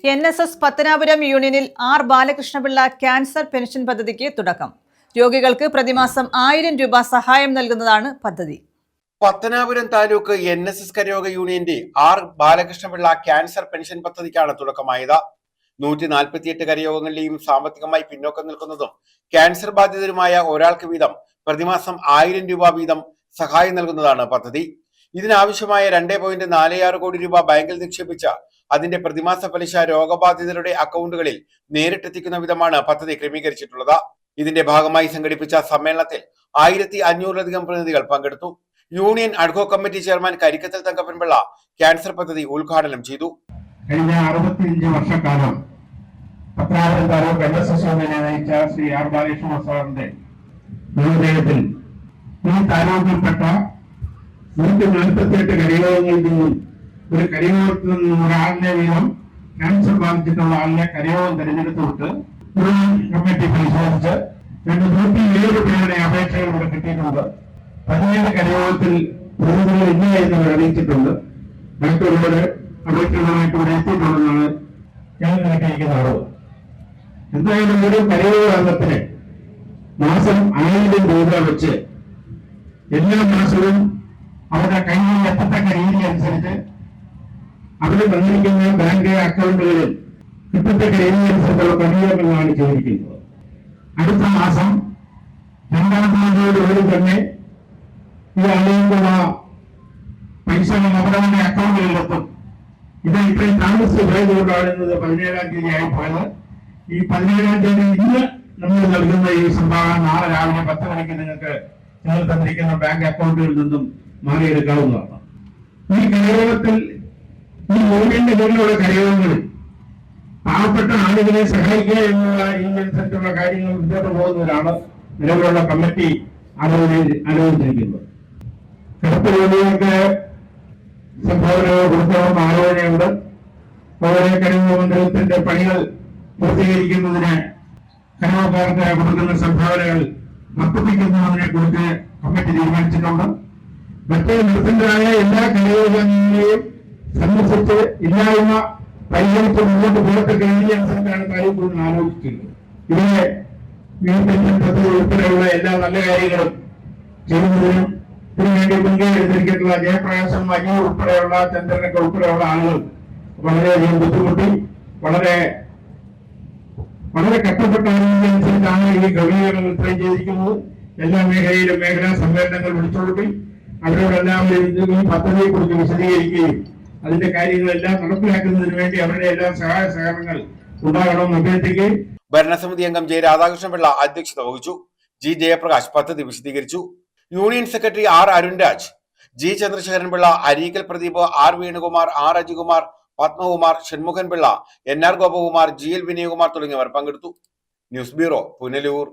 NSS Pathanapuram യൂണിയനിൽ R Balakrishna Pillai cancer pension പദ്ധതിക്ക് തുടക്കം. രോഗികൾക്ക് പ്രതിമാസം 1000 രൂപ സഹായം നൽകുന്നതാണ് പദ്ധതി. പത്തനാപുരം താലൂക്ക് NSS കരയോഗ യൂണിയന്റെ ആർ ബാലകൃഷ്ണപിള്ള ക്യാൻസർ പെൻഷൻ പദ്ധതിക്കാണ് തുടക്കമായത്. 148 കരയോഗങ്ങളിലെയും സാമ്പത്തികമായി പിന്നോക്കം നിൽക്കുന്നതും ക്യാൻസർ ബാധിതരുമായ ഒരാൾക്ക് വീതം പ്രതിമാസം 1000 രൂപ വീതം സഹായം നൽകുന്നതാണ് പദ്ധതി. ഇതിനാവശ്യമായ 2.46 കോടി രൂപ ബാങ്കിൽ നിക്ഷേപിച്ച അതിന്റെ പ്രതിമാസ പലിശ രോഗബാധിതരുടെ അക്കൗണ്ടുകളിൽ നേരിട്ടെത്തിക്കുന്ന വിധമാണ് പദ്ധതി ക്രമീകരിച്ചിട്ടുള്ളത്. ഇതിന്റെ ഭാഗമായി സംഘടിപ്പിച്ച സമ്മേളനത്തിൽ 1500-ലധികം പ്രതിനിധികൾ പങ്കെടുത്തു. Union ad hoc committee chairman Karikkathil Thankappanpillai cancer പദ്ധതി ഉദ്ഘാടനം ചെയ്തു. കഴിഞ്ഞ 65 വർഷക്കാലം പത്തനാപുരം താലൂക്ക് NSS യൂണിയനെ നയിച്ച ശ്രീ ആർ ബാലകൃഷ്ണ സാറിന്റെ നിർദ്ദേശത്തിൽ ഈ താലൂക്കിൽപ്പെട്ട 148 കരയോഗങ്ങളിൽ നിന്നും ഒരു കരയോഗത്തിൽ നിന്നും ഒരാളിനെ വീതം ക്യാൻസർ ബാധിച്ചിട്ടുള്ള ആളിനെ കരയോഗം തിരഞ്ഞെടുത്തുവിട്ട് കമ്മിറ്റി പരിശോധിച്ച് 107 പേരുടെ അപേക്ഷകൾ ഇവിടെ കിട്ടിയിട്ടുണ്ട്. 17 കരയോഗത്തിൽ പ്രതിനിധികൾ ഇല്ല എന്ന് അറിയിച്ചിട്ടുണ്ട്. മറ്റുള്ളവര് അപേക്ഷകളുമായിട്ട് ഇവിടെ എത്തിയിട്ടുണ്ടെന്നാണ് ഞങ്ങൾ കിട്ടിയിരിക്കുന്ന അറിവ്. എന്തായാലും ഒരു കരയോഗ അംഗത്തിന് മാസം 1000 രൂപ വെച്ച് എല്ലാ മാസവും അവരുടെ കൈകളിൽ എത്തത്തക്ക രീതി അനുസരിച്ച് അവർ തന്നിരിക്കുന്ന ബാങ്ക് അക്കൗണ്ടുകളിൽ കിട്ടത്തക്ക രീതി അനുസരിച്ചുള്ള ക്രമീകരണങ്ങളാണ് ചെയ്തിരിക്കുന്നത്. അടുത്ത മാസം 2-ാം തീയതിയോടുകൂടി തന്നെ ഈ ആളുകൾക്കുള്ള പൈസകൾ അവരവരുടെ അക്കൗണ്ടുകളിലെത്തും. ഇത് ഇത്രയും താമസിച്ച് പോയതുകൊണ്ടാണ് 17-ാം തീയതി ആയി പോയത്. ഈ 17-ാം തീയതി ഇന്ന് നമ്മൾ നൽകുന്ന ഈ സംഭാവന നാളെ രാവിലെ 10 മണിക്ക് നിങ്ങൾക്ക് നിങ്ങൾ തന്നിരിക്കുന്ന ബാങ്ക് അക്കൗണ്ടുകളിൽ നിന്നും മാറിയെടുക്കാവുന്നതാണ്. ഈ കരയോഗത്തിൽ ഈ യൂണിയന്റെ കീഴിലുള്ള കരയോഗങ്ങളിൽ പാവപ്പെട്ട ആളുകളെ സഹായിക്കുക എന്നുള്ള ഇതിനനുസരിച്ചുള്ള കാര്യങ്ങൾ മുന്നോട്ട് പോകുന്നതിനാണ് നിലവിലുള്ള കമ്മിറ്റി ആലോചിച്ചിരിക്കുന്നത്. കിടപ്പ് രോഗികൾക്ക് സംഭാവനകൾ കൊടുക്കണമെന്ന് ആലോചനയുണ്ട്. ഓരോ കരയോഗ മണ്ഡലത്തിന്റെ പണികൾ പൂർത്തീകരിക്കുന്നതിന് കരയോഗക്കാർക്ക് കൊടുക്കുന്ന സംഭാവനകൾ വർദ്ധിപ്പിക്കുന്നതിനെ കുറിച്ച് കമ്മിറ്റി തീരുമാനിച്ചിട്ടുണ്ട്. മറ്റ് നിർബന്ധരായ എല്ലാ കരയോഗങ്ങളെയും സന്ദർശിച്ച് ഇല്ലായ്മ പരിഹരിച്ച് മുന്നോട്ട് പോകത്തക്ക രീതി അനുസരിച്ചാണ് താലൂക്ക് ആലോചിച്ചിട്ടുള്ളത്. ഇവിടെ പെൻഷൻ പദ്ധതി ഉൾപ്പെടെയുള്ള എല്ലാ നല്ല കാര്യങ്ങളും ചെയ്യുന്നതിനും ഇതിനുവേണ്ടി മുൻകൈ എടുത്തിരിക്കുന്ന ജയപ്രകാശം മജി ഉൾപ്പെടെയുള്ള ചന്ദ്രനൊക്കെ ഉൾപ്പെടെയുള്ള ആളുകൾ വളരെയധികം ബുദ്ധിമുട്ടി വളരെ കഷ്ടപ്പെട്ട അനുസരിച്ചാണ് ഈ ക്രമീകരണങ്ങൾ ഇത്രയും ചെയ്തിരിക്കുന്നത്. എല്ലാ മേഖലയിലും മേഖലാ സമ്മേളനങ്ങൾ വിളിച്ചുകൊടുത്തി അവരോടെല്ലാം ഈ പദ്ധതിയെ കുറിച്ച് വിശദീകരിക്കുകയും അതിന്റെ കാര്യങ്ങളെല്ലാം നടപ്പിലാക്കുന്നതിന് വേണ്ടി അവരുടെ എല്ലാ സഹായ സഹകരണങ്ങൾ ഉണ്ടാകണമെന്ന് അഭ്യർത്ഥിക്കുകയും. ഭരണസമിതി അംഗം ജെ രാധാകൃഷ്ണപിള്ള അധ്യക്ഷത വഹിച്ചു. ജി ജയപ്രകാശ് പദ്ധതി വിശദീകരിച്ചു. Union secretary R Arunraj, G Chandrasekharanpillai, Areekkal Pradeep, R Venukumar, R Ajikumar, Padmakumar, Shanmukhanpillai, NR Gopakumar, GL Vinayakumar തുടങ്ങിയവർ പങ്കെടുത്തു. News bureau, Punalur.